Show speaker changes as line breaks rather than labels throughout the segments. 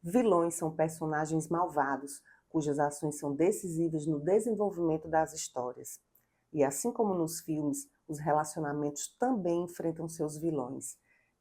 Vilões são personagens malvados, cujas ações são decisivas no desenvolvimento das histórias. E assim como nos filmes, os relacionamentos também enfrentam seus vilões.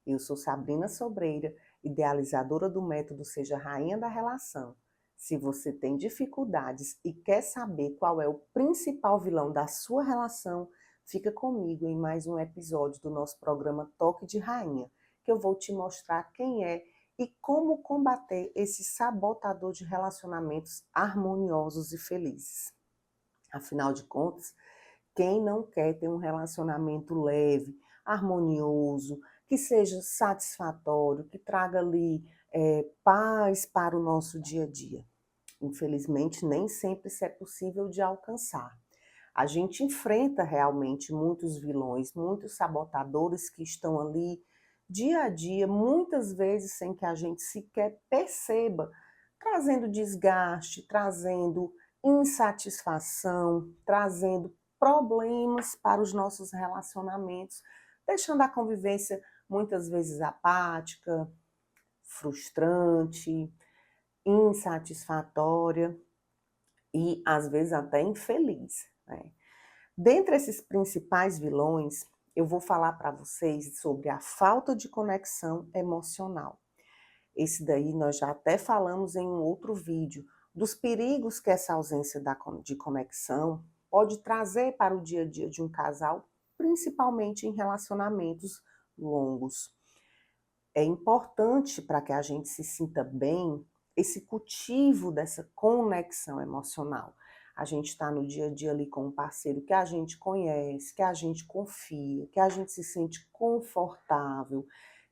Eu sou Sabrina Sobreira, idealizadora do método Seja Rainha da Relação. Se você tem dificuldades e quer saber qual é o principal vilão da sua relação, fica comigo em mais um episódio do nosso programa Toque de Rainha, que eu vou te mostrar quem é e como combater esse sabotador de relacionamentos harmoniosos e felizes. Afinal de contas, quem não quer ter um relacionamento leve, harmonioso, que seja satisfatório, que traga ali paz para o nosso dia a dia? Infelizmente, nem sempre isso é possível de alcançar. A gente enfrenta realmente muitos vilões, muitos sabotadores que estão ali dia a dia, muitas vezes sem que a gente sequer perceba, trazendo desgaste, trazendo insatisfação, trazendo problemas para os nossos relacionamentos, deixando a convivência muitas vezes apática, frustrante, insatisfatória e às vezes até infeliz, né? Dentre esses principais vilões, eu vou falar para vocês sobre a falta de conexão emocional. Esse daí nós já até falamos em um outro vídeo, dos perigos que essa ausência de conexão pode trazer para o dia a dia de um casal, principalmente em relacionamentos longos. É importante para que a gente se sinta bem esse cultivo dessa conexão emocional. A gente está no dia a dia ali com um parceiro que a gente conhece, que a gente confia, que a gente se sente confortável,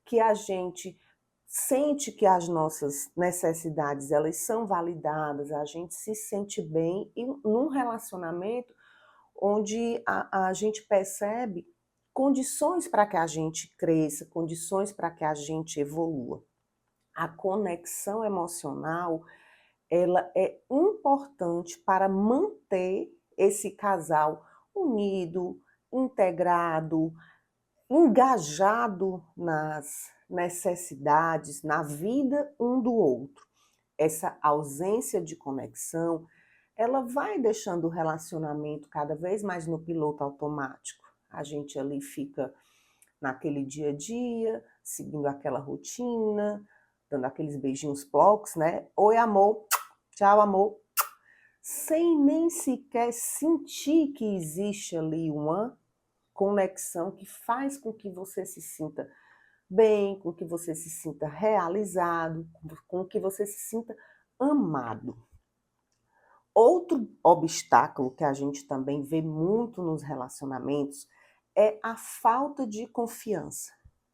que a gente sente que as nossas necessidades elas são validadas, a gente se sente bem e num relacionamento onde a gente percebe condições para que a gente cresça, condições para que a gente evolua. A conexão emocional, ela é importante para manter esse casal unido, integrado, engajado nas necessidades, na vida um do outro. Essa ausência de conexão, ela vai deixando o relacionamento cada vez mais no piloto automático. A gente ali fica naquele dia a dia, seguindo aquela rotina, dando aqueles beijinhos blocos, né? Oi, amor, tchau, amor. Sem nem sequer sentir que existe ali uma conexão que faz com que você se sinta bem, com que você se sinta realizado, com que você se sinta amado. Outro obstáculo que a gente também vê muito nos relacionamentos é a falta de confiança.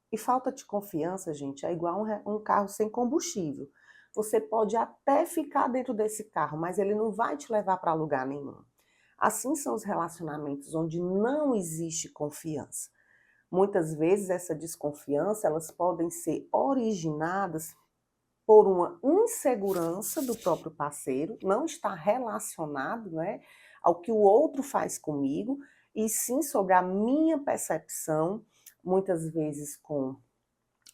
E falta de confiança, gente, é igual um carro sem combustível. Você pode até ficar dentro desse carro, mas ele não vai te levar para lugar nenhum. Assim são os relacionamentos onde não existe confiança. Muitas vezes essa desconfiança, elas podem ser originadas por uma insegurança do próprio parceiro, não está relacionado, né, ao que o outro faz comigo, e sim sobre a minha percepção, muitas vezes com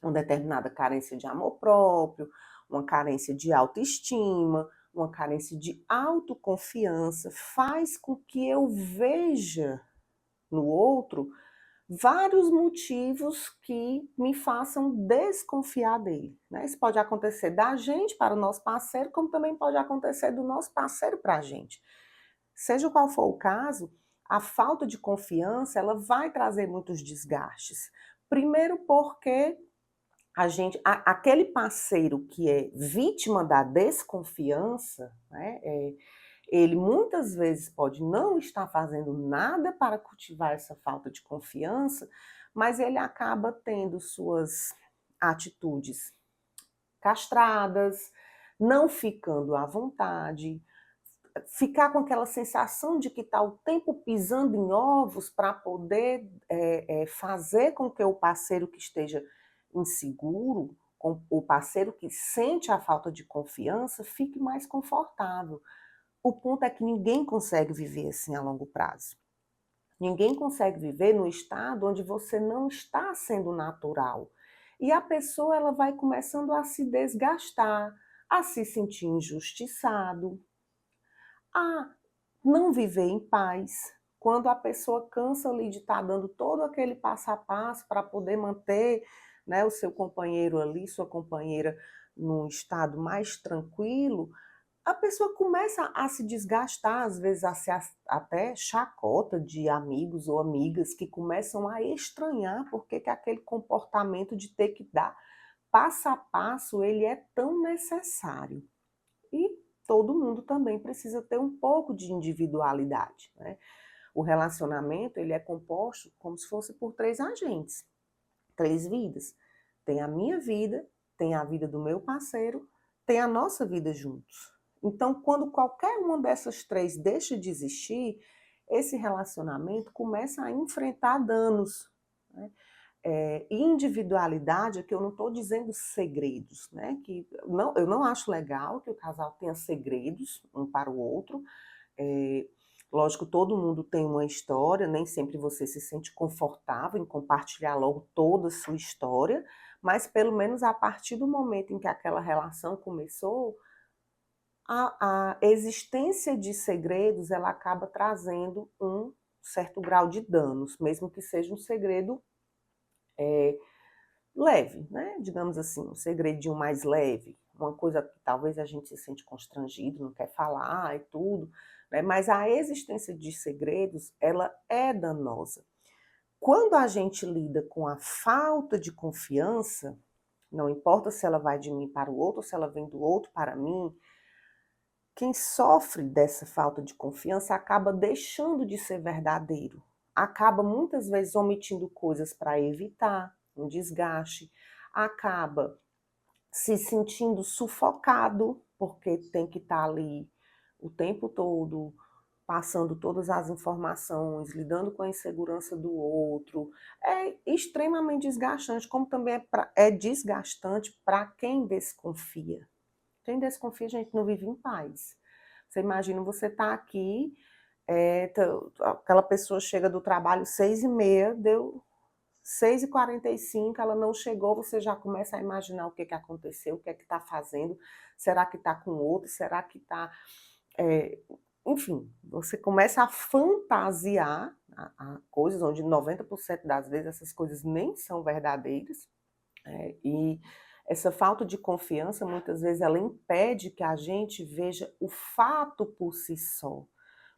uma determinada carência de amor próprio, uma carência de autoestima, uma carência de autoconfiança, faz com que eu veja no outro vários motivos que me façam desconfiar dele, né? Isso pode acontecer da gente para o nosso parceiro, como também pode acontecer do nosso parceiro para a gente. Seja qual for o caso, a falta de confiança, ela vai trazer muitos desgastes. Primeiro porque aquele parceiro que é vítima da desconfiança, né, ele muitas vezes pode não estar fazendo nada para cultivar essa falta de confiança, mas ele acaba tendo suas atitudes castradas, não ficando à vontade, ficar com aquela sensação de que está o tempo pisando em ovos para poder fazer com que o parceiro que esteja inseguro, com o parceiro que sente a falta de confiança, fique mais confortável. O ponto é que ninguém consegue viver assim a longo prazo. Ninguém consegue viver no estado onde você não está sendo natural. E a pessoa ela vai começando a se desgastar, a se sentir injustiçado, a não viver em paz. Quando a pessoa cansa ali de estar dando todo aquele passo a passo para poder manter, né, o seu companheiro ali, sua companheira num estado mais tranquilo, a pessoa começa a se desgastar, às vezes até chacota de amigos ou amigas que começam a estranhar porque que aquele comportamento de ter que dar passo a passo, ele é tão necessário. E todo mundo também precisa ter um pouco de individualidade, né? O relacionamento, ele é composto como se fosse por 3 agentes, 3 vidas. Tem a minha vida, tem a vida do meu parceiro, tem a nossa vida juntos. Então, quando qualquer uma dessas 3 deixa de existir, esse relacionamento começa a enfrentar danos, né? Individualidade, é que eu não estou dizendo segredos, né? Que não, eu não acho legal que o casal tenha segredos um para o outro. É, lógico, todo mundo tem uma história, nem sempre você se sente confortável em compartilhar logo toda a sua história, mas pelo menos a partir do momento em que aquela relação começou, a existência de segredos, ela acaba trazendo um certo grau de danos, mesmo que seja um segredo leve, né? Digamos assim, um segredinho mais leve, uma coisa que talvez a gente se sente constrangido, não quer falar e tudo, né? Mas a existência de segredos, ela é danosa. Quando a gente lida com a falta de confiança, não importa se ela vai de mim para o outro, ou se ela vem do outro para mim, quem sofre dessa falta de confiança acaba deixando de ser verdadeiro, acaba muitas vezes omitindo coisas para evitar um desgaste, acaba se sentindo sufocado, porque tem que estar ali o tempo todo, passando todas as informações, lidando com a insegurança do outro. É extremamente desgastante, como também é desgastante para quem desconfia. Quem desconfia, a gente não vive em paz. Você imagina, você tá aqui, aquela pessoa chega do trabalho 6h30, deu 6h45, ela não chegou, você já começa a imaginar o que que aconteceu, o que é que está fazendo, será que está com outro, será que está... enfim, você começa a fantasiar coisas onde 90% das vezes essas coisas nem são verdadeiras, e essa falta de confiança, muitas vezes, ela impede que a gente veja o fato por si só,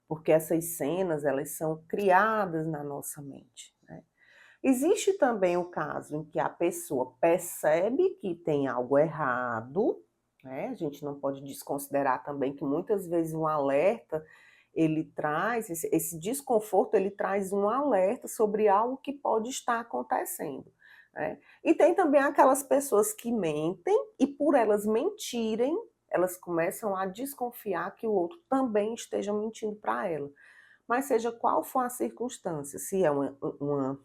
porque essas cenas, elas são criadas na nossa mente, né? Existe também o caso em que a pessoa percebe que tem algo errado, né? A gente não pode desconsiderar também que muitas vezes um alerta, ele traz, esse desconforto, ele traz um alerta sobre algo que pode estar acontecendo, né? E tem também aquelas pessoas que mentem e por elas mentirem, elas começam a desconfiar que o outro também esteja mentindo para ela. Mas seja qual for a circunstância, se é uma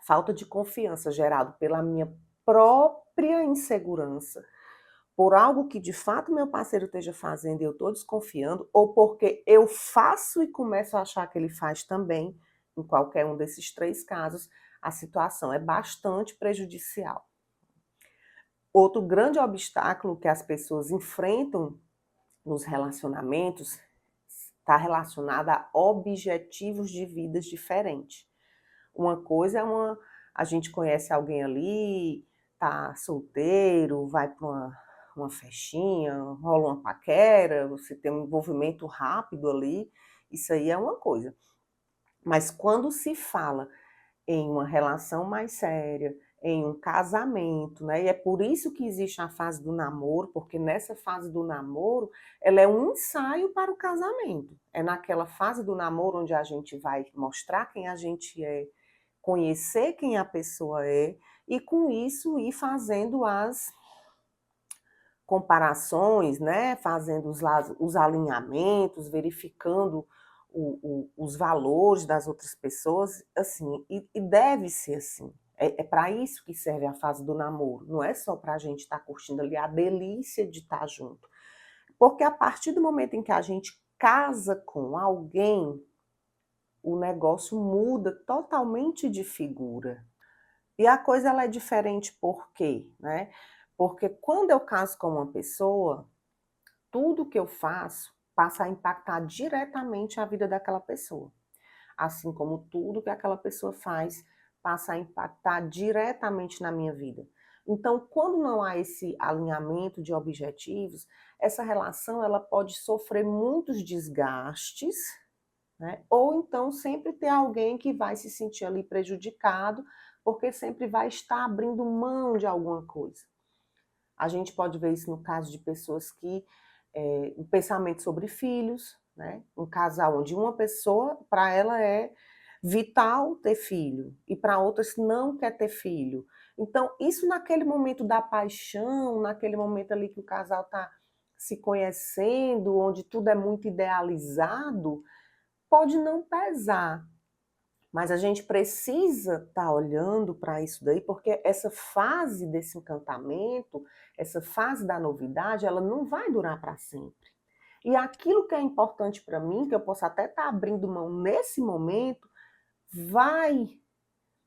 falta de confiança gerado pela minha própria insegurança, por algo que de fato meu parceiro esteja fazendo e eu estou desconfiando, ou porque eu faço e começo a achar que ele faz também, em qualquer um desses 3 casos, a situação é bastante prejudicial. Outro grande obstáculo que as pessoas enfrentam nos relacionamentos está relacionado a objetivos de vidas diferentes. Uma coisa é a gente conhece alguém ali, tá solteiro, vai para uma festinha, rola uma paquera, você tem um envolvimento rápido ali, isso aí é uma coisa. Mas quando se fala em uma relação mais séria, em um casamento, né? E é por isso que existe a fase do namoro, porque nessa fase do namoro, ela é um ensaio para o casamento. É naquela fase do namoro onde a gente vai mostrar quem a gente é, conhecer quem a pessoa é e com isso ir fazendo as comparações, né? Fazendo os alinhamentos, verificando os valores das outras pessoas, assim, e deve ser assim. É para isso que serve a fase do namoro, não é só para a gente estar curtindo ali a delícia de estar junto. Porque a partir do momento em que a gente casa com alguém, o negócio muda totalmente de figura. E a coisa ela é diferente por quê, né? Porque quando eu caso com uma pessoa, tudo que eu faço passa a impactar diretamente a vida daquela pessoa. Assim como tudo que aquela pessoa faz passa a impactar diretamente na minha vida. Então, quando não há esse alinhamento de objetivos, essa relação ela pode sofrer muitos desgastes, né? Ou então sempre ter alguém que vai se sentir ali prejudicado, porque sempre vai estar abrindo mão de alguma coisa. A gente pode ver isso no caso de pessoas que o pensamento sobre filhos, né? Um casal onde uma pessoa, para ela é vital ter filho, e para outras não quer ter filho. Então, isso naquele momento da paixão, naquele momento ali que o casal está se conhecendo, onde tudo é muito idealizado, pode não pesar, mas a gente precisa estar olhando para isso daí, porque essa fase desse encantamento, essa fase da novidade, ela não vai durar para sempre. E aquilo que é importante para mim, que eu posso até estar abrindo mão nesse momento, vai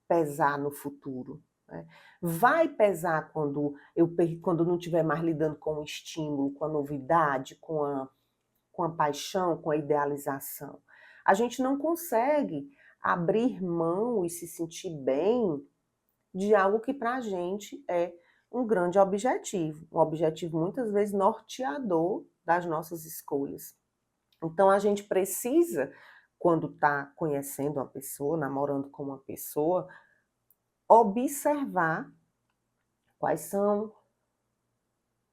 pesar no futuro, né? Vai pesar quando não estiver mais lidando com o estímulo, com a novidade, com a paixão, com a idealização. A gente não consegue abrir mão e se sentir bem de algo que para a gente é um grande objetivo, um objetivo muitas vezes norteador das nossas escolhas. Então a gente precisa, quando está conhecendo uma pessoa, namorando com uma pessoa, observar quais são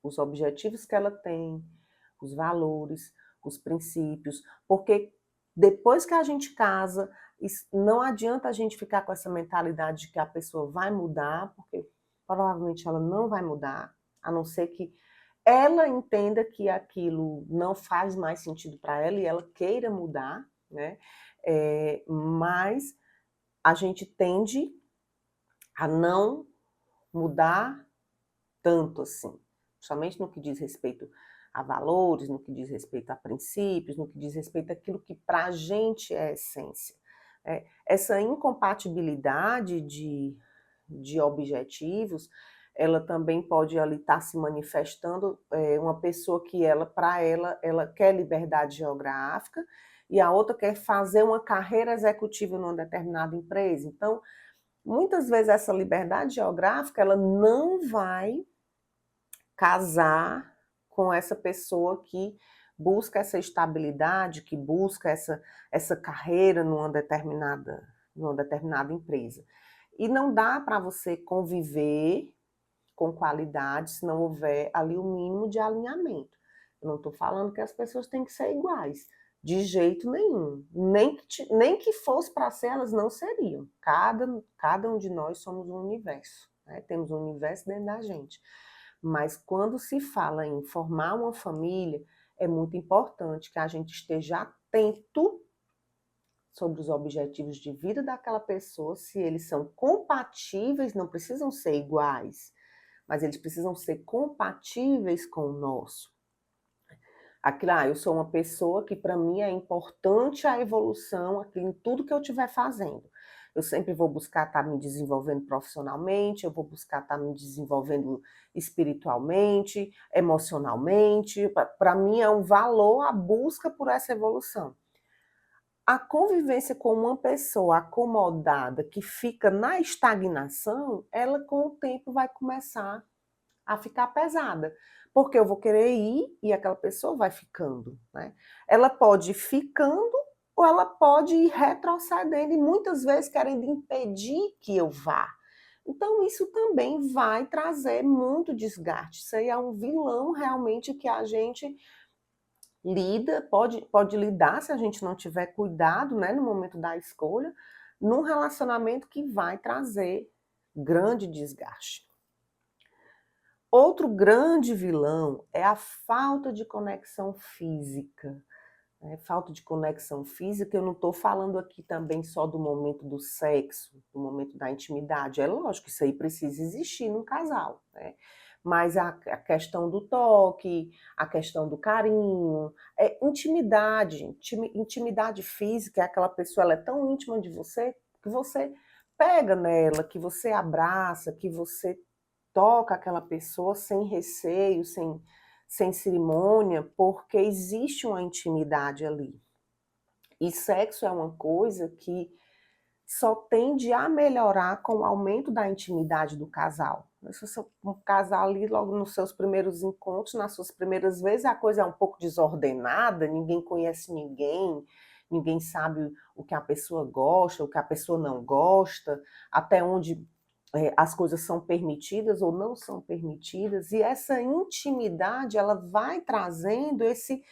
os objetivos que ela tem, os valores, os princípios, porque depois que a gente casa, não adianta a gente ficar com essa mentalidade de que a pessoa vai mudar, porque provavelmente ela não vai mudar, a não ser que ela entenda que aquilo não faz mais sentido para ela e ela queira mudar, né? Mas a gente tende a não mudar tanto assim, somente no que diz respeito a valores, no que diz respeito a princípios, no que diz respeito àquilo que para a gente é essência. Essa incompatibilidade de objetivos, ela também pode ali estar se manifestando, uma pessoa que para ela quer liberdade geográfica e a outra quer fazer uma carreira executiva numa determinada empresa. Então, muitas vezes essa liberdade geográfica, ela não vai casar com essa pessoa que busca essa estabilidade, que busca essa carreira numa determinada empresa. E não dá para você conviver com qualidade se não houver ali o mínimo de alinhamento. Eu não estou falando que as pessoas têm que ser iguais, de jeito nenhum. Nem que fosse para ser, elas não seriam. Cada um de nós somos um universo, né? Temos um universo dentro da gente. Mas quando se fala em formar uma família, é muito importante que a gente esteja atento sobre os objetivos de vida daquela pessoa, se eles são compatíveis, não precisam ser iguais, mas eles precisam ser compatíveis com o nosso. Aquilo, eu sou uma pessoa que para mim é importante a evolução aqui em tudo que eu estiver fazendo. Eu sempre vou buscar estar me desenvolvendo profissionalmente, eu vou buscar estar me desenvolvendo espiritualmente, emocionalmente. Para mim é um valor a busca por essa evolução. A convivência com uma pessoa acomodada que fica na estagnação, ela com o tempo vai começar a ficar pesada, porque eu vou querer ir e aquela pessoa vai ficando, né? Ela pode ir ficando ou ela pode ir retrocedendo e muitas vezes querendo impedir que eu vá. Então isso também vai trazer muito desgaste. Isso aí é um vilão realmente que a gente pode lidar se a gente não tiver cuidado, né, no momento da escolha, num relacionamento que vai trazer grande desgaste. Outro grande vilão é a falta de conexão física. Falta de conexão física, eu não estou falando aqui também só do momento do sexo, do momento da intimidade. É lógico que isso aí precisa existir num casal, né? Mas a questão do toque, a questão do carinho, intimidade física, é aquela pessoa, ela é tão íntima de você, que você pega nela, que você abraça, que você toca aquela pessoa sem receio, sem cerimônia, porque existe uma intimidade ali. E sexo é uma coisa que só tende a melhorar com o aumento da intimidade do casal. Se você um casal ali logo nos seus primeiros encontros, nas suas primeiras vezes, a coisa é um pouco desordenada, ninguém conhece ninguém, ninguém sabe o que a pessoa gosta, o que a pessoa não gosta, até onde as coisas são permitidas ou não são permitidas, e essa intimidade ela vai trazendo esse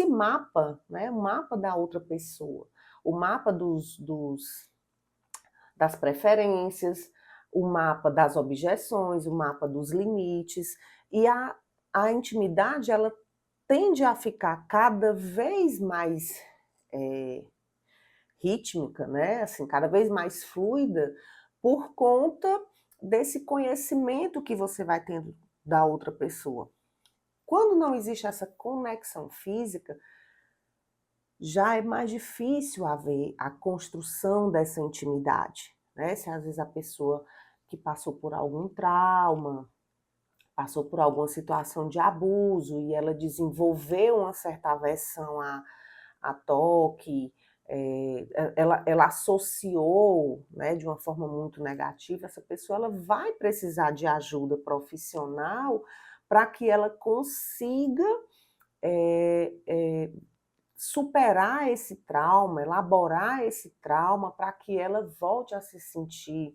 mapa, né, o mapa da outra pessoa, o mapa das preferências, o mapa das objeções, o mapa dos limites, e a intimidade ela tende a ficar cada vez mais rítmica, né? Assim, cada vez mais fluida, por conta desse conhecimento que você vai tendo da outra pessoa. Quando não existe essa conexão física, já é mais difícil haver a construção dessa intimidade, né? Se às vezes a pessoa que passou por algum trauma, passou por alguma situação de abuso e ela desenvolveu uma certa aversão a toque, ela associou, né, de uma forma muito negativa, essa pessoa ela vai precisar de ajuda profissional para que ela consiga superar esse trauma, elaborar esse trauma para que ela volte a se sentir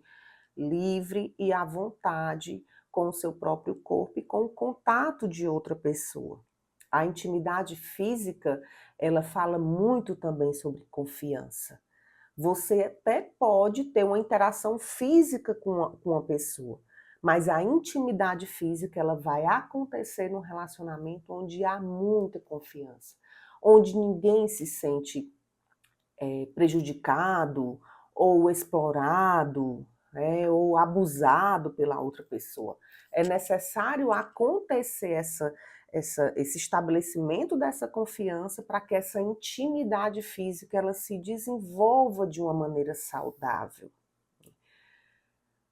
livre e à vontade com o seu próprio corpo e com o contato de outra pessoa. A intimidade física, ela fala muito também sobre confiança. Você até pode ter uma interação física com uma pessoa, mas a intimidade física ela vai acontecer num relacionamento onde há muita confiança, onde ninguém se sente prejudicado ou explorado, né, ou abusado pela outra pessoa. É necessário acontecer esse estabelecimento dessa confiança para que essa intimidade física ela se desenvolva de uma maneira saudável.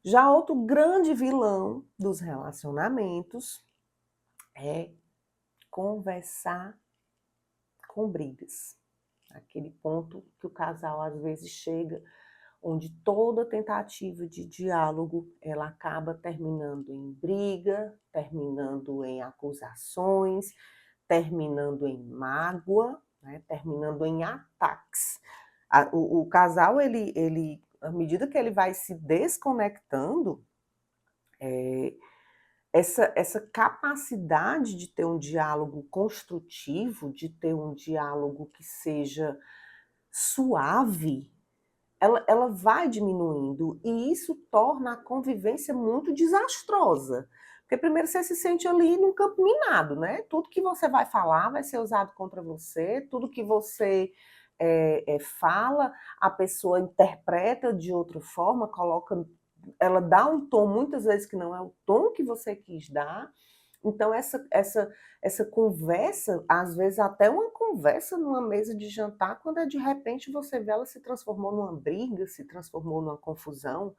Já outro grande vilão dos relacionamentos é conversar com brigas. Aquele ponto que o casal às vezes chega, onde toda tentativa de diálogo ela acaba terminando em briga, terminando em acusações, terminando em mágoa, né, terminando em ataques. O casal, à medida que ele vai se desconectando, essa capacidade de ter um diálogo construtivo, de ter um diálogo que seja suave, ela vai diminuindo e isso torna a convivência muito desastrosa. Porque primeiro você se sente ali num campo minado, né? Tudo que você vai falar vai ser usado contra você, tudo que você fala, a pessoa interpreta de outra forma, ela dá um tom muitas vezes que não é o tom que você quis dar. Então, essa conversa, às vezes até uma conversa numa mesa de jantar, quando de repente você vê ela se transformou numa briga, se transformou numa confusão.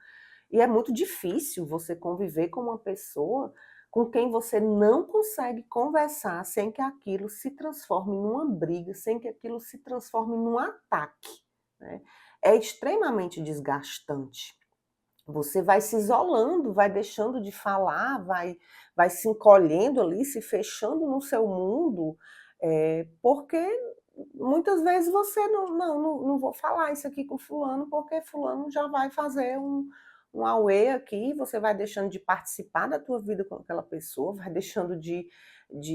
E é muito difícil você conviver com uma pessoa com quem você não consegue conversar sem que aquilo se transforme numa briga, sem que aquilo se transforme num ataque, né? É extremamente desgastante. Você vai se isolando, vai deixando de falar, vai se encolhendo ali, se fechando no seu mundo, porque muitas vezes você não vou falar isso aqui com fulano, porque fulano já vai fazer um auê aqui, você vai deixando de participar da tua vida com aquela pessoa, vai deixando de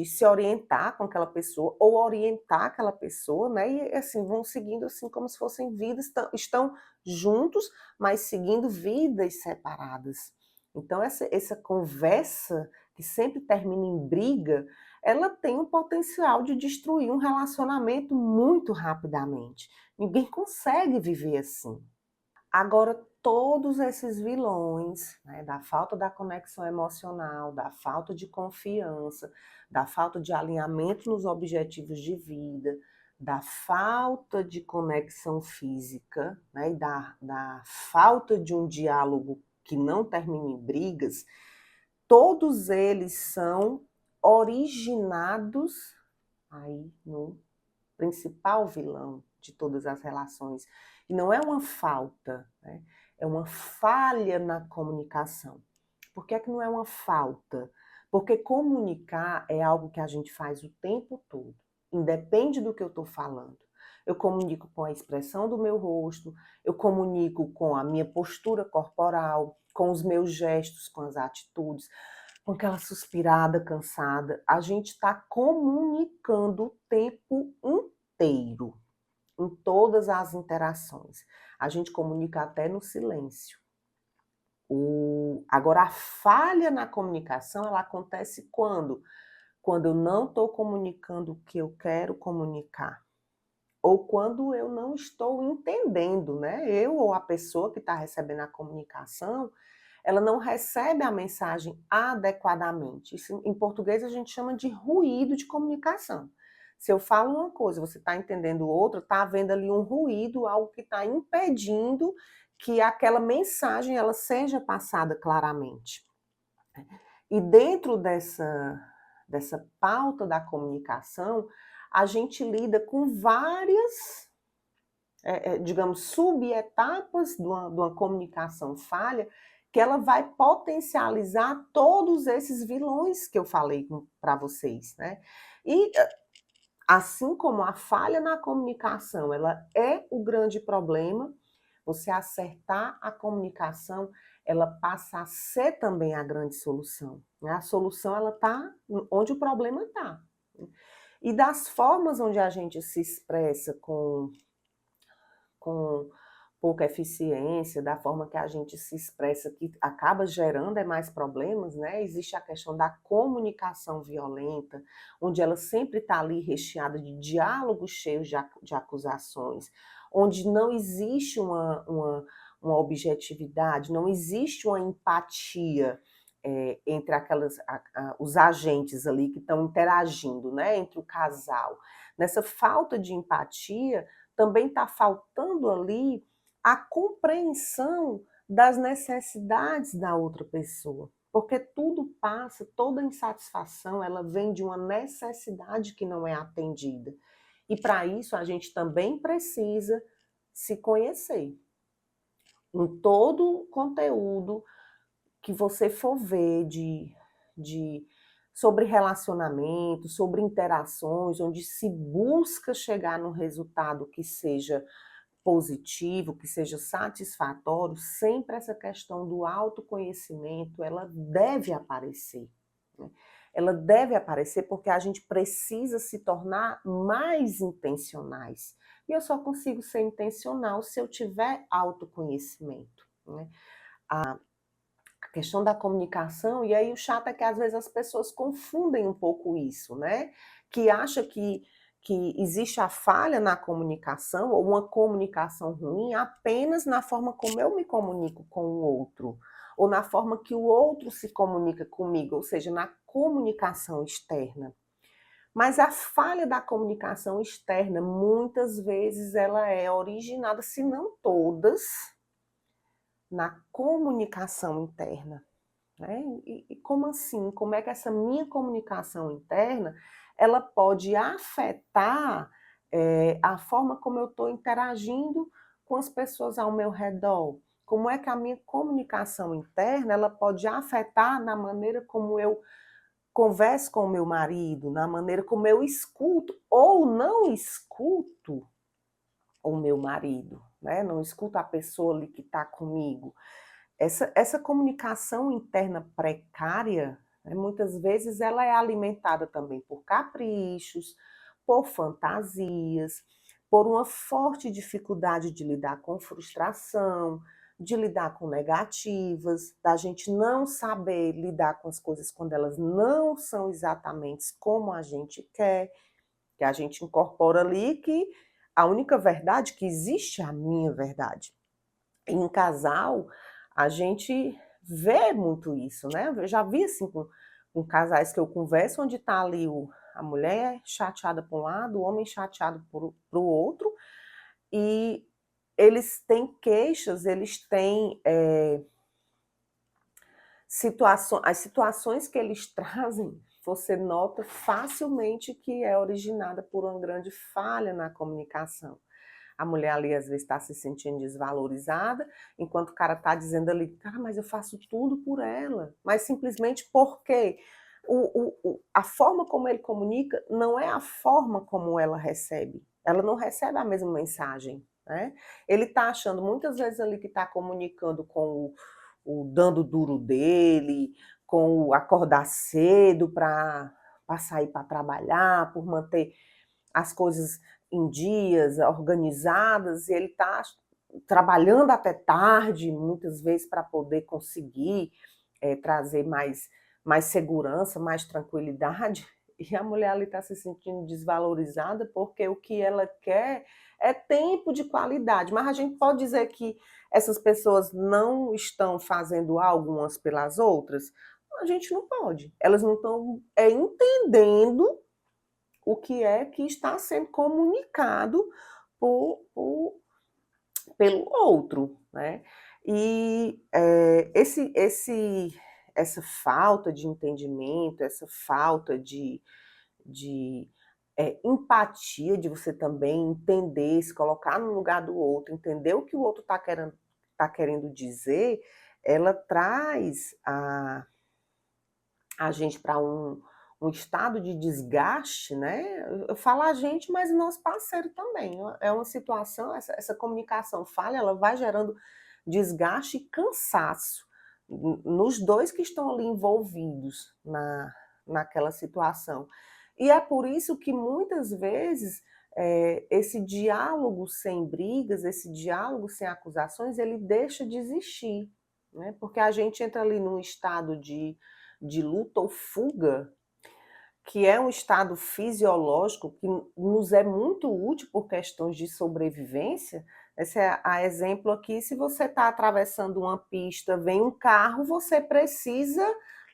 se orientar com aquela pessoa, ou orientar aquela pessoa, né, e assim, vão seguindo assim como se fossem vidas, estão juntos, mas seguindo vidas separadas. Então essa conversa, que sempre termina em briga, ela tem o potencial de destruir um relacionamento muito rapidamente. Ninguém consegue viver assim. Agora, todos esses vilões, né, da falta da conexão emocional, da falta de confiança, da falta de alinhamento nos objetivos de vida, da falta de conexão física, né, e da falta de um diálogo que não termine em brigas, todos eles são originados aí no principal vilão de todas as relações. E não é uma falta, né? É uma falha na comunicação. Por que é que não é uma falta? Porque comunicar é algo que a gente faz o tempo todo, independe do que eu estou falando. Eu comunico com a expressão do meu rosto, eu comunico com a minha postura corporal, com os meus gestos, com as atitudes, com aquela suspirada cansada. A gente está comunicando o tempo inteiro, em todas as interações. A gente comunica até no silêncio. Agora, a falha na comunicação, ela acontece quando? Quando eu não estou comunicando o que eu quero comunicar. Ou quando eu não estou entendendo, né? Eu ou a pessoa que está recebendo a comunicação, ela não recebe a mensagem adequadamente. Isso, em português, a gente chama de ruído de comunicação. Se eu falo uma coisa, você está entendendo outra, está havendo ali um ruído, algo que está impedindo que aquela mensagem ela seja passada claramente. E dentro dessa pauta da comunicação, a gente lida com várias, digamos, subetapas de uma comunicação falha, que ela vai potencializar todos esses vilões que eu falei para vocês, né? E assim como a falha na comunicação, ela é o grande problema, você acertar a comunicação, ela passa a ser também a grande solução, né? A solução, ela está onde o problema está. E das formas onde a gente se expressa com pouca eficiência, da forma que a gente se expressa, que acaba gerando mais problemas, né? Existe a questão da comunicação violenta, onde ela sempre está ali recheada de diálogos cheios de acusações, onde não existe uma objetividade, não existe uma empatia entre os agentes ali que estão interagindo, né? Entre o casal. Nessa falta de empatia, também está faltando ali a compreensão das necessidades da outra pessoa. Porque tudo passa, toda insatisfação, ela vem de uma necessidade que não é atendida. E para isso a gente também precisa se conhecer. Em todo o conteúdo que você for ver sobre relacionamento, sobre interações, onde se busca chegar num resultado que seja positivo, que seja satisfatório, sempre essa questão do autoconhecimento, ela deve aparecer, né? Ela deve aparecer porque a gente precisa se tornar mais intencionais. E eu só consigo ser intencional se eu tiver autoconhecimento, né? A questão da comunicação, e aí o chato é que às vezes as pessoas confundem um pouco isso, né? Que acha que existe a falha na comunicação ou uma comunicação ruim apenas na forma como eu me comunico com o outro, ou na forma que o outro se comunica comigo, ou seja, na comunicação externa. Mas a falha da comunicação externa, muitas vezes, ela é originada, se não todas, na comunicação interna, né? E como assim? Como é que essa minha comunicação interna ela pode afetar a forma como eu estou interagindo com as pessoas ao meu redor? Como é que a minha comunicação interna ela pode afetar na maneira como eu converso com o meu marido, na maneira como eu escuto ou não escuto o meu marido, né? Não escuto a pessoa ali que está comigo. Essa comunicação interna precária, né, muitas vezes ela é alimentada também por caprichos, por fantasias, por uma forte dificuldade de lidar com frustração, de lidar com negativas, da gente não saber lidar com as coisas quando elas não são exatamente como a gente quer, que a gente incorpora ali que a única verdade que existe é a minha verdade. Em casal, a gente vê muito isso, né? Eu já vi assim com casais que eu converso, onde está ali a mulher chateada por um lado, o homem chateado para o outro, e eles têm queixas, eles têm as situações que eles trazem você nota facilmente que é originada por uma grande falha na comunicação. A mulher ali às vezes está se sentindo desvalorizada, enquanto o cara está dizendo ali, cara, mas eu faço tudo por ela. Mas simplesmente porque a forma como ele comunica não é a forma como ela recebe. Ela não recebe a mesma mensagem, né? Ele está achando muitas vezes ali que está comunicando com o dando duro dele, com o acordar cedo para sair para trabalhar, por manter as coisas em dias, organizadas, e ele está trabalhando até tarde, muitas vezes, para poder conseguir trazer mais segurança, mais tranquilidade, e a mulher ali está se sentindo desvalorizada porque o que ela quer é tempo de qualidade. Mas a gente pode dizer que essas pessoas não estão fazendo algo umas pelas outras? A gente não pode. Elas não estão entendendo o que é que está sendo comunicado pelo outro, né? E essa falta de entendimento, essa falta de empatia, de você também entender, se colocar no lugar do outro, entender o que o outro tá querendo dizer, ela traz a gente para um estado de desgaste, né? Eu falo a gente, mas o nosso parceiro também. É uma situação, essa comunicação falha, ela vai gerando desgaste e cansaço nos dois que estão ali envolvidos naquela situação. E é por isso que muitas vezes esse diálogo sem brigas, esse diálogo sem acusações, ele deixa de existir, né? Porque a gente entra ali num estado de luta ou fuga, que é um estado fisiológico que nos é muito útil por questões de sobrevivência. Esse é a exemplo aqui, se você está atravessando uma pista, vem um carro, você precisa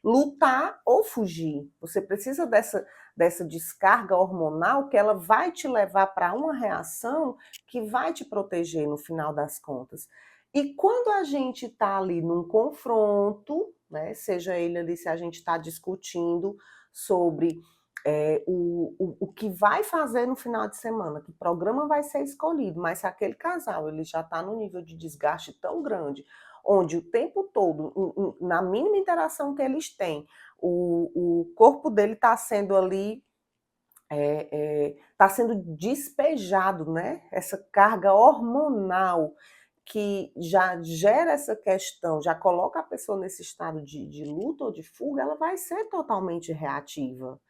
lutar ou fugir. Você precisa dessa descarga hormonal que ela vai te levar para uma reação que vai te proteger no final das contas. E quando a gente está ali num confronto, né, seja ele ali se a gente está discutindo sobre o que vai fazer no final de semana, que programa vai ser escolhido, mas se aquele casal ele já está num nível de desgaste tão grande, onde o tempo todo, na mínima interação que eles têm, o corpo dele está sendo ali está sendo despejado, né? Essa carga hormonal que já gera essa questão, já coloca a pessoa nesse estado de luta ou de fuga, ela vai ser totalmente reativa.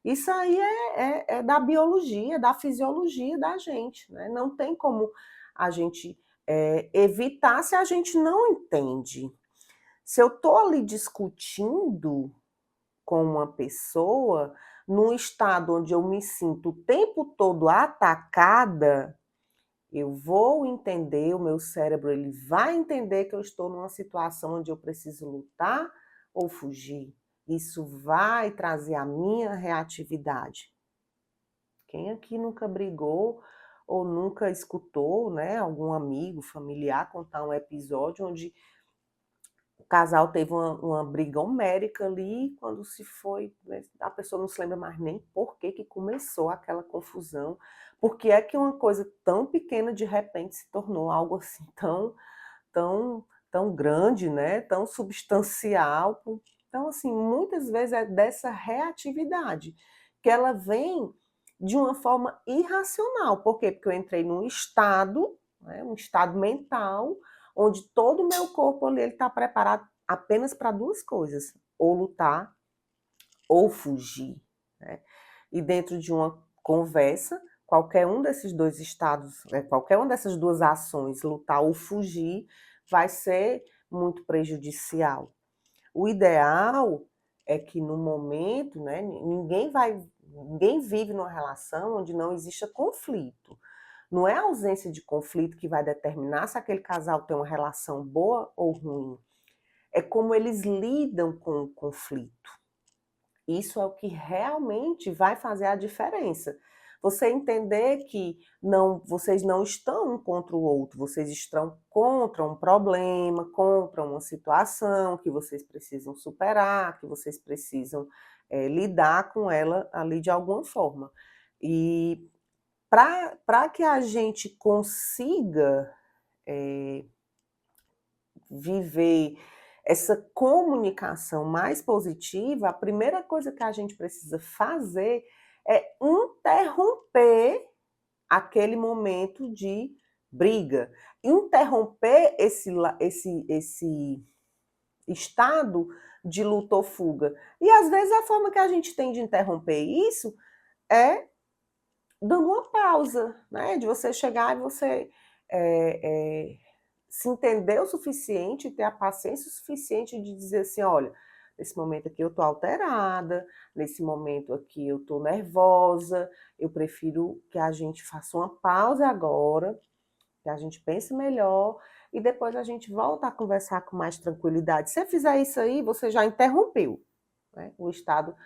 Isso aí é da biologia, da fisiologia da gente, né? Não tem como a gente evitar se a gente não entende. Se eu estou ali discutindo com uma pessoa, num estado onde eu me sinto o tempo todo atacada, eu vou entender, o meu cérebro ele vai entender que eu estou numa situação onde eu preciso lutar ou fugir. Isso vai trazer a minha reatividade. Quem aqui nunca brigou ou nunca escutou, né, algum amigo, familiar contar um episódio onde o casal teve uma briga homérica ali, quando se foi, né, a pessoa não se lembra mais nem por que começou aquela confusão, porque é que uma coisa tão pequena de repente se tornou algo assim tão grande, né, tão substancial. Então, assim, muitas vezes é dessa reatividade, que ela vem de uma forma irracional. Por quê? Porque eu entrei num estado, né, um estado mental, onde todo o meu corpo ali ele está preparado apenas para duas coisas: ou lutar ou fugir, né? E dentro de uma conversa, qualquer um desses dois estados, qualquer uma dessas duas ações, lutar ou fugir, vai ser muito prejudicial. O ideal é que no momento, né, ninguém vive numa relação onde não exista conflito. Não é a ausência de conflito que vai determinar se aquele casal tem uma relação boa ou ruim. É como eles lidam com o conflito. Isso é o que realmente vai fazer a diferença. Você entender que vocês não estão um contra o outro, vocês estão contra um problema, contra uma situação que vocês precisam superar, que vocês precisam lidar com ela ali de alguma forma. E para que a gente consiga viver essa comunicação mais positiva, a primeira coisa que a gente precisa fazer é interromper aquele momento de briga, interromper esse estado de luta ou fuga. E às vezes a forma que a gente tem de interromper isso é dando uma pausa, né? De você chegar e você se entender o suficiente, ter a paciência o suficiente de dizer assim, olha, nesse momento aqui eu tô alterada, nesse momento aqui eu tô nervosa, eu prefiro que a gente faça uma pausa agora, que a gente pense melhor e depois a gente volta a conversar com mais tranquilidade. Se você fizer isso aí, você já interrompeu, né, o estado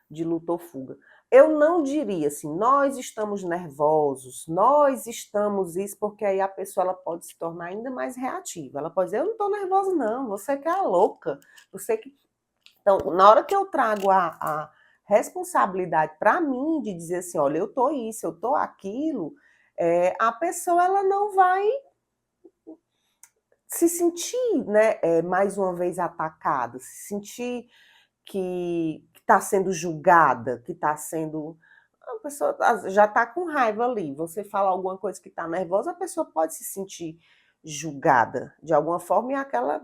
de luta ou fuga. Eu não diria assim, nós estamos nervosos, nós estamos isso, porque aí a pessoa ela pode se tornar ainda mais reativa. Ela pode dizer, eu não estou nervosa não, você que é louca, você que... Então, na hora que eu trago a responsabilidade para mim de dizer assim, olha, eu estou isso, eu estou aquilo, a pessoa ela não vai se sentir, né, mais uma vez atacada, se sentir que está sendo julgada, que está sendo... A pessoa já está com raiva ali. Você fala alguma coisa que está nervosa, a pessoa pode se sentir julgada de alguma forma e aquela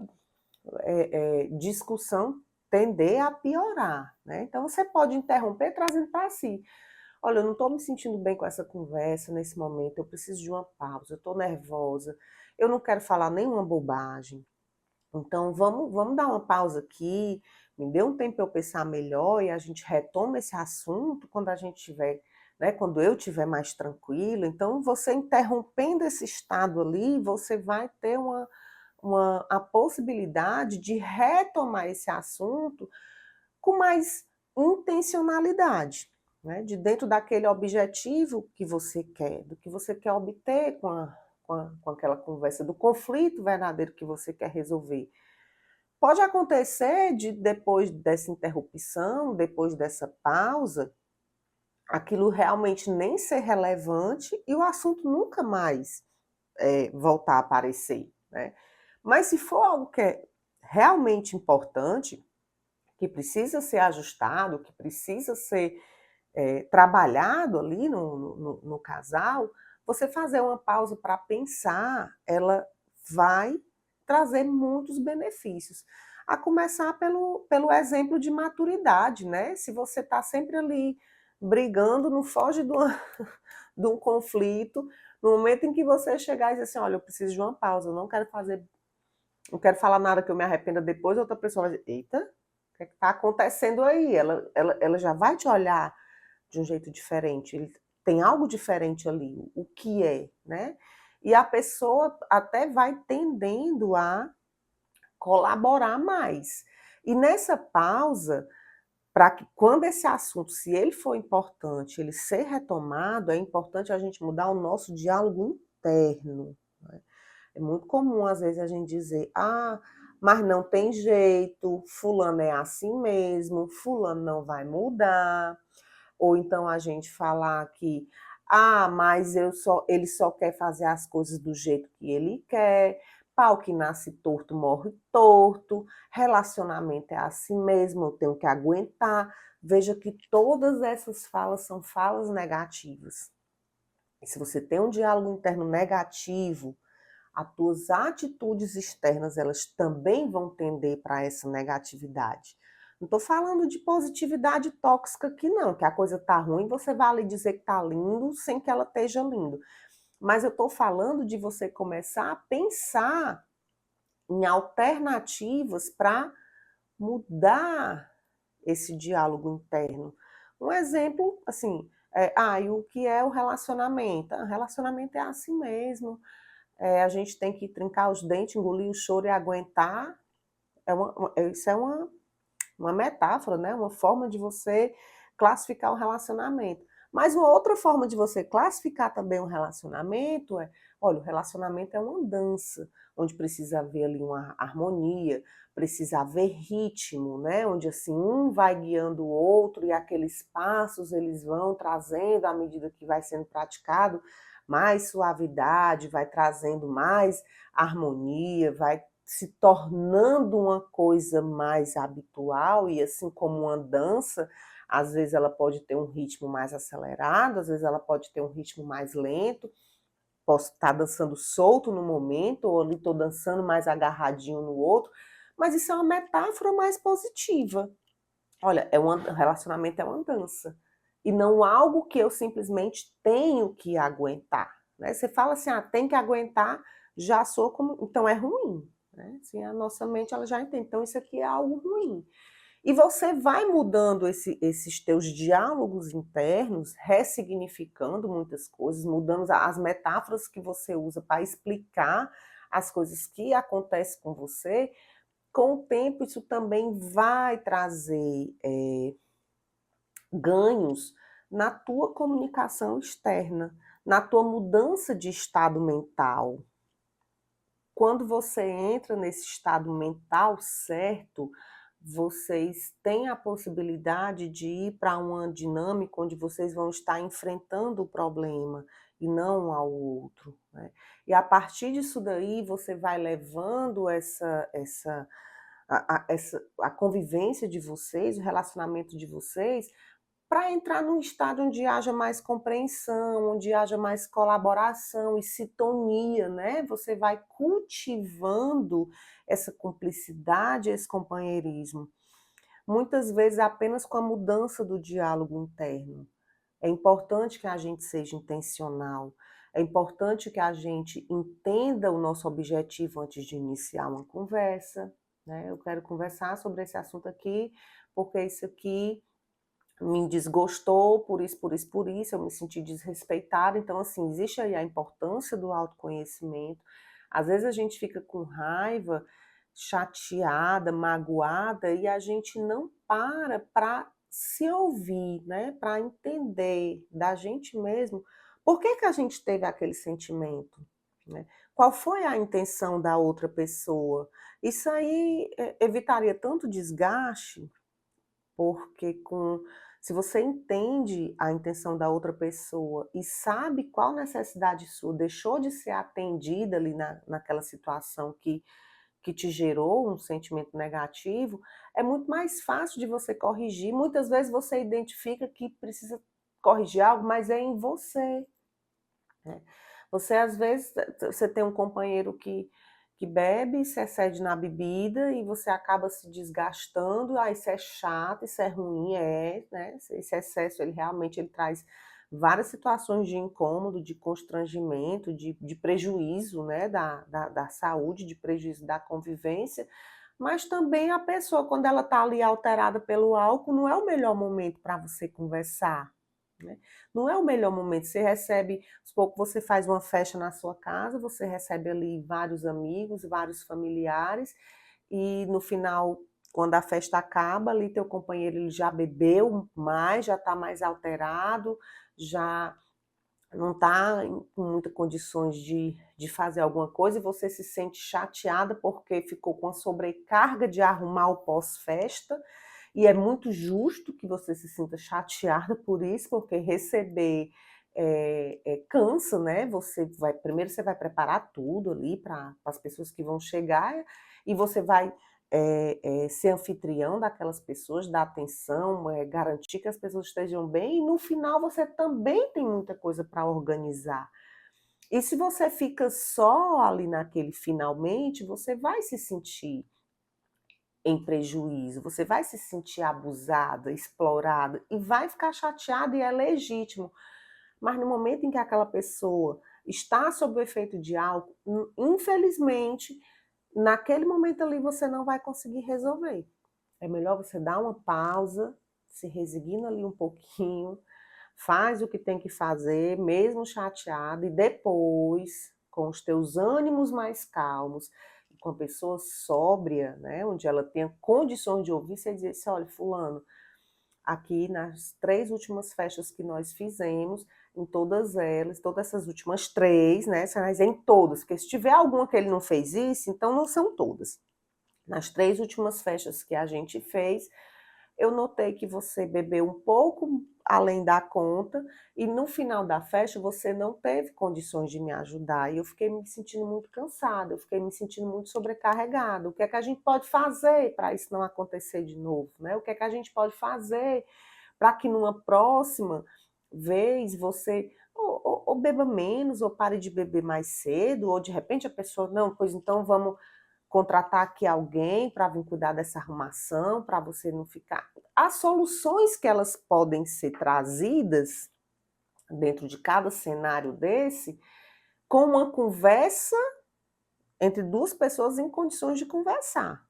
discussão tender a piorar, né? Então você pode interromper trazendo para si. Olha, eu não estou me sentindo bem com essa conversa nesse momento, eu preciso de uma pausa, eu estou nervosa, eu não quero falar nenhuma bobagem. Então, vamos dar uma pausa aqui, me dê um tempo para eu pensar melhor e a gente retoma esse assunto quando a gente tiver, né, quando eu estiver mais tranquila. Então, você interrompendo esse estado ali, você vai ter a possibilidade de retomar esse assunto com mais intencionalidade, né, de dentro daquele objetivo que você quer, do que você quer obter com aquela conversa, do conflito verdadeiro que você quer resolver. Pode acontecer de, depois dessa interrupção, depois dessa pausa, aquilo realmente nem ser relevante e o assunto nunca mais voltar a aparecer, né? Mas se for algo que é realmente importante, que precisa ser ajustado, que precisa ser trabalhado ali no casal, você fazer uma pausa para pensar, ela vai trazer muitos benefícios. A começar pelo exemplo de maturidade, né? Se você está sempre ali brigando, não foge de um conflito, no momento em que você chegar e dizer assim, olha, eu preciso de uma pausa, eu não quero falar nada que eu me arrependa depois, outra pessoa vai dizer, eita, o que está acontecendo aí? Ela já vai te olhar de um jeito diferente, tem algo diferente ali, o que é, né? E a pessoa até vai tendendo a colaborar mais. E nessa pausa, para que quando esse assunto, se ele for importante, ele ser retomado, é importante a gente mudar o nosso diálogo interno, né? É muito comum, às vezes, a gente dizer, mas não tem jeito, fulano é assim mesmo, fulano não vai mudar. Ou então a gente falar que, mas ele só quer fazer as coisas do jeito que ele quer, pau que nasce torto morre torto, relacionamento é assim mesmo, eu tenho que aguentar. Veja que todas essas falas são falas negativas. E se você tem um diálogo interno negativo, as tuas atitudes externas, elas também vão tender para essa negatividade. Não estou falando de positividade tóxica aqui não, que a coisa está ruim, você vai ali dizer que está lindo sem que ela esteja lindo. Mas eu estou falando de você começar a pensar em alternativas para mudar esse diálogo interno. Um exemplo, assim, e o que é o relacionamento? O relacionamento é assim mesmo, a gente tem que trincar os dentes, engolir o choro e aguentar. Isso é uma metáfora, né? Uma forma de você classificar o relacionamento. Mas uma outra forma de você classificar também um relacionamento é, olha, o relacionamento é uma dança, onde precisa haver ali uma harmonia, precisa haver ritmo, né? Onde assim um vai guiando o outro e aqueles passos eles vão trazendo à medida que vai sendo praticado mais suavidade, vai trazendo mais harmonia, vai se tornando uma coisa mais habitual e assim como uma dança, às vezes ela pode ter um ritmo mais acelerado, às vezes ela pode ter um ritmo mais lento. Posso estar dançando solto no momento, ou ali estou dançando mais agarradinho no outro, mas isso é uma metáfora mais positiva. Olha, relacionamento é uma dança, e não algo que eu simplesmente tenho que aguentar. Né? Você fala assim, tem que aguentar, já sou como. Então é ruim. Né? Assim, a nossa mente ela já entende. Então isso aqui é algo ruim. E você vai mudando esses teus diálogos internos, ressignificando muitas coisas, mudando as metáforas que você usa para explicar as coisas que acontecem com você. Com o tempo, isso também vai trazer ganhos na tua comunicação externa, na tua mudança de estado mental. Quando você entra nesse estado mental certo, vocês têm a possibilidade de ir para uma dinâmica onde vocês vão estar enfrentando o problema e não ao outro. Né? E a partir disso daí, você vai levando a convivência de vocês, o relacionamento de vocês, para entrar num estado onde haja mais compreensão, onde haja mais colaboração e sintonia, né? Você vai cultivando essa cumplicidade, esse companheirismo. Muitas vezes apenas com a mudança do diálogo interno. É importante que a gente seja intencional, é importante que a gente entenda o nosso objetivo antes de iniciar uma conversa, né? Eu quero conversar sobre esse assunto aqui, porque isso aqui me desgostou, por isso, por isso, por isso, eu me senti desrespeitada. Então, assim, existe aí a importância do autoconhecimento. Às vezes a gente fica com raiva, chateada, magoada, e a gente não para se ouvir, né? Para entender da gente mesmo por que que a gente teve aquele sentimento, né? Qual foi a intenção da outra pessoa? Isso aí evitaria tanto desgaste, porque se você entende a intenção da outra pessoa e sabe qual necessidade sua deixou de ser atendida ali naquela situação que te gerou um sentimento negativo, é muito mais fácil de você corrigir. Muitas vezes você identifica que precisa corrigir algo, mas é em você. Né? Você, às vezes, você tem um companheiro que bebe, se excede na bebida e você acaba se desgastando, isso é chato, isso é ruim, né? Esse excesso, ele traz várias situações de incômodo, de constrangimento, de prejuízo, né, da saúde, de prejuízo da convivência, mas também a pessoa, quando ela está ali alterada pelo álcool, não é o melhor momento para você conversar, né? Não é o melhor momento. Você recebe, aos poucos você faz uma festa na sua casa, você recebe ali vários amigos, vários familiares, e no final, quando a festa acaba, ali teu companheiro ele já bebeu mais, já está mais alterado, já não está com muitas condições de fazer alguma coisa, e você se sente chateada porque ficou com a sobrecarga de arrumar o pós-festa, e é muito justo que você se sinta chateada por isso, porque receber cansa, né? Primeiro você vai preparar tudo ali para as pessoas que vão chegar, e você vai ser anfitrião daquelas pessoas, dar atenção, garantir que as pessoas estejam bem, e no final você também tem muita coisa para organizar. E se você fica só ali naquele finalmente, você vai se sentir em prejuízo, você vai se sentir abusada, explorada, e vai ficar chateada, e é legítimo. Mas no momento em que aquela pessoa está sob o efeito de álcool, infelizmente, naquele momento ali você não vai conseguir resolver. É melhor você dar uma pausa, se resigna ali um pouquinho, faz o que tem que fazer, mesmo chateado, e depois, com os teus ânimos mais calmos, com a pessoa sóbria, né, onde ela tenha condições de ouvir, você dizer assim, olha, fulano, aqui nas 3 últimas festas que nós fizemos, em todas elas, todas essas últimas 3, né, mas em todas, porque se tiver alguma que ele não fez isso, então não são todas. Nas 3 últimas festas que a gente fez, eu notei que você bebeu um pouco além da conta e no final da festa você não teve condições de me ajudar e eu fiquei me sentindo muito cansada, eu fiquei me sentindo muito sobrecarregada. O que é que a gente pode fazer para isso não acontecer de novo, né? O que é que a gente pode fazer para que numa próxima vez você ou beba menos, ou pare de beber mais cedo, ou de repente a pessoa, não, pois então vamos contratar aqui alguém para vir cuidar dessa arrumação, para você não ficar. As soluções que elas podem ser trazidas dentro de cada cenário desse, com uma conversa entre 2 pessoas em condições de conversar,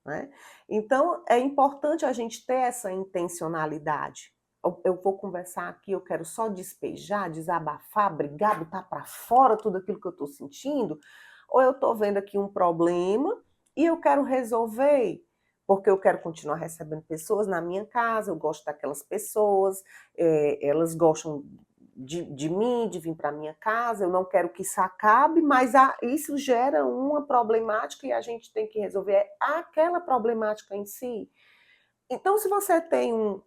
né? Então, é importante a gente ter essa intencionalidade. Eu vou conversar aqui, eu quero só despejar, desabafar, brigar, botar para fora tudo aquilo que eu estou sentindo, ou eu estou vendo aqui um problema e eu quero resolver, porque eu quero continuar recebendo pessoas na minha casa, eu gosto daquelas pessoas, elas gostam de mim, de vir para minha casa, eu não quero que isso acabe, mas isso gera uma problemática e a gente tem que resolver aquela problemática em si. Então, se você tem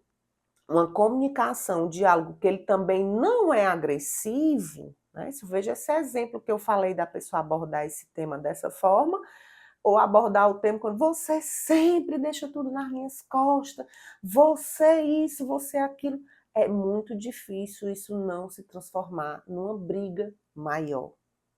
uma comunicação, um diálogo que ele também não é agressivo, né? Se veja esse exemplo que eu falei da pessoa abordar esse tema dessa forma, ou abordar o tema quando você sempre deixa tudo nas minhas costas, você isso, você aquilo. É muito difícil isso não se transformar numa briga maior.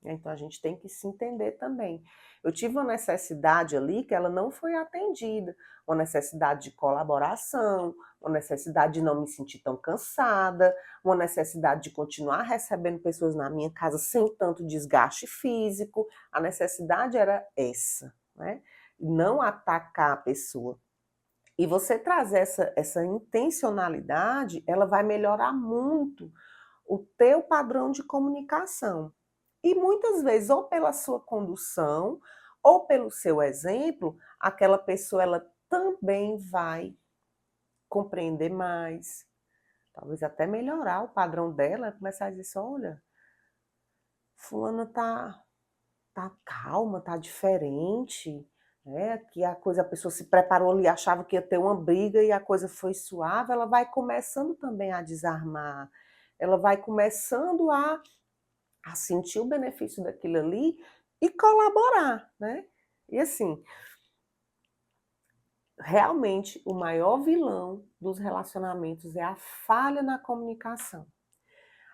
Então a gente tem que se entender também. Eu tive uma necessidade ali que ela não foi atendida, uma necessidade de colaboração, uma necessidade de não me sentir tão cansada, uma necessidade de continuar recebendo pessoas na minha casa sem tanto desgaste físico. A necessidade era essa, né? Não atacar a pessoa. E você trazer essa intencionalidade, ela vai melhorar muito o teu padrão de comunicação. E muitas vezes, ou pela sua condução, ou pelo seu exemplo, aquela pessoa ela também vai compreender mais, talvez até melhorar o padrão dela, começar a dizer assim, olha, fulana tá calma, tá diferente, né? Que a coisa, a pessoa se preparou ali, achava que ia ter uma briga e a coisa foi suave, ela vai começando também a desarmar, ela vai começando a sentir o benefício daquilo ali e colaborar, né? E assim, realmente o maior vilão dos relacionamentos é a falha na comunicação.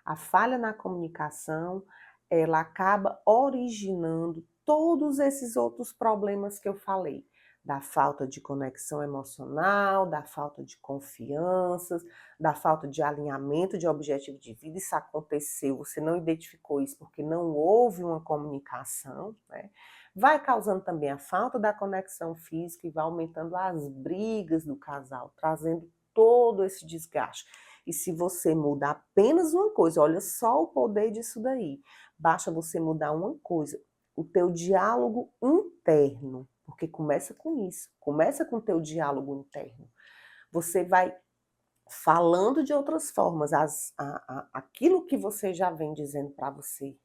A falha na comunicação, ela acaba originando todos esses outros problemas que eu falei, da falta de conexão emocional, da falta de confianças, da falta de alinhamento de objetivo de vida. Isso aconteceu, você não identificou isso porque não houve uma comunicação, né? Vai causando também a falta da conexão física e vai aumentando as brigas do casal, trazendo todo esse desgaste. E se você muda apenas uma coisa, olha só o poder disso daí. Basta você mudar uma coisa, o teu diálogo interno, porque começa com isso, começa com o teu diálogo interno. Você vai falando de outras formas, aquilo que você já vem dizendo para você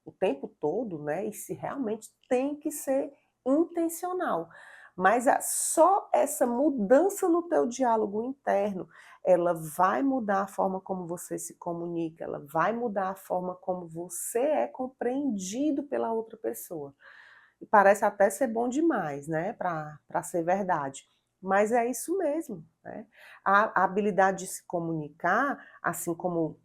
o tempo todo, né? E se realmente tem que ser intencional. Mas só essa mudança no teu diálogo interno, ela vai mudar a forma como você se comunica, ela vai mudar a forma como você é compreendido pela outra pessoa. E parece até ser bom demais, né? Para ser verdade. Mas é isso mesmo, né? A habilidade de se comunicar, assim como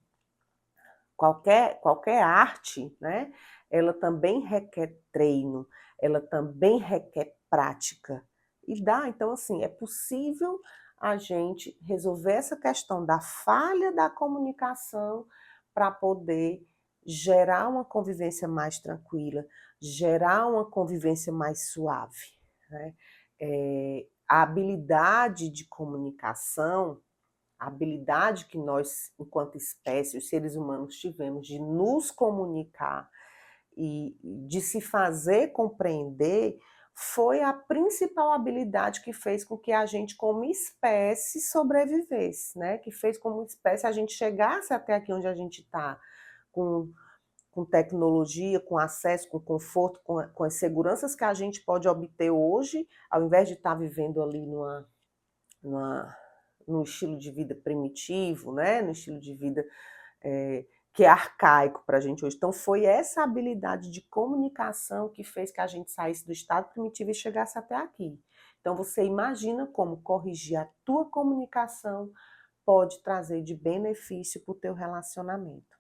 qualquer arte, né, ela também requer treino, ela também requer prática. E dá, então assim, é possível a gente resolver essa questão da falha da comunicação para poder gerar uma convivência mais tranquila, gerar uma convivência mais suave, né? A habilidade de comunicação, a habilidade que nós, enquanto espécie, os seres humanos, tivemos de nos comunicar e de se fazer compreender, foi a principal habilidade que fez com que a gente, como espécie, sobrevivesse, né? Que fez como espécie a gente chegasse até aqui onde a gente está, com, com tecnologia, com acesso, com conforto, com as seguranças que a gente pode obter hoje, ao invés de estar vivendo ali numa, num estilo de vida primitivo, né? No estilo de vida que é arcaico para a gente hoje. Então, foi essa habilidade de comunicação que fez que a gente saísse do estado primitivo e chegasse até aqui. Então, você imagina como corrigir a tua comunicação pode trazer de benefício para o teu relacionamento.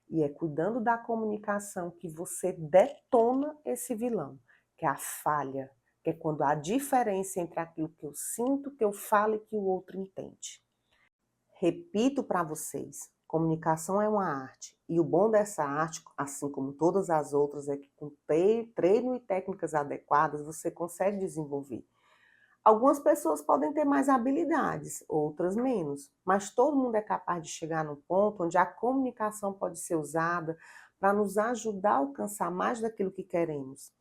E é cuidando da comunicação que você detona esse vilão, que é a falha, que é quando há diferença entre aquilo que eu sinto, que eu falo e que o outro entende. Repito para vocês, comunicação é uma arte. E o bom dessa arte, assim como todas as outras, é que com treino e técnicas adequadas, você consegue desenvolver. Algumas pessoas podem ter mais habilidades, outras menos, mas todo mundo é capaz de chegar num ponto onde a comunicação pode ser usada para nos ajudar a alcançar mais daquilo que queremos.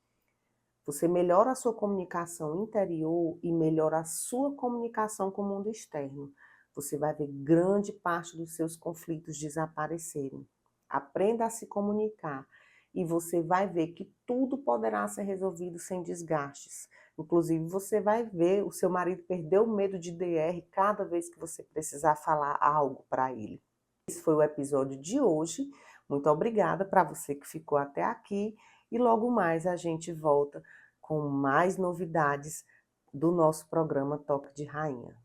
Você melhora a sua comunicação interior e melhora a sua comunicação com o mundo externo. Você vai ver grande parte dos seus conflitos desaparecerem. Aprenda a se comunicar e você vai ver que tudo poderá ser resolvido sem desgastes. Inclusive, você vai ver o seu marido perder o medo de DR cada vez que você precisar falar algo para ele. Esse foi o episódio de hoje. Muito obrigada para você que ficou até aqui e logo mais a gente volta com mais novidades do nosso programa Toque de Rainha.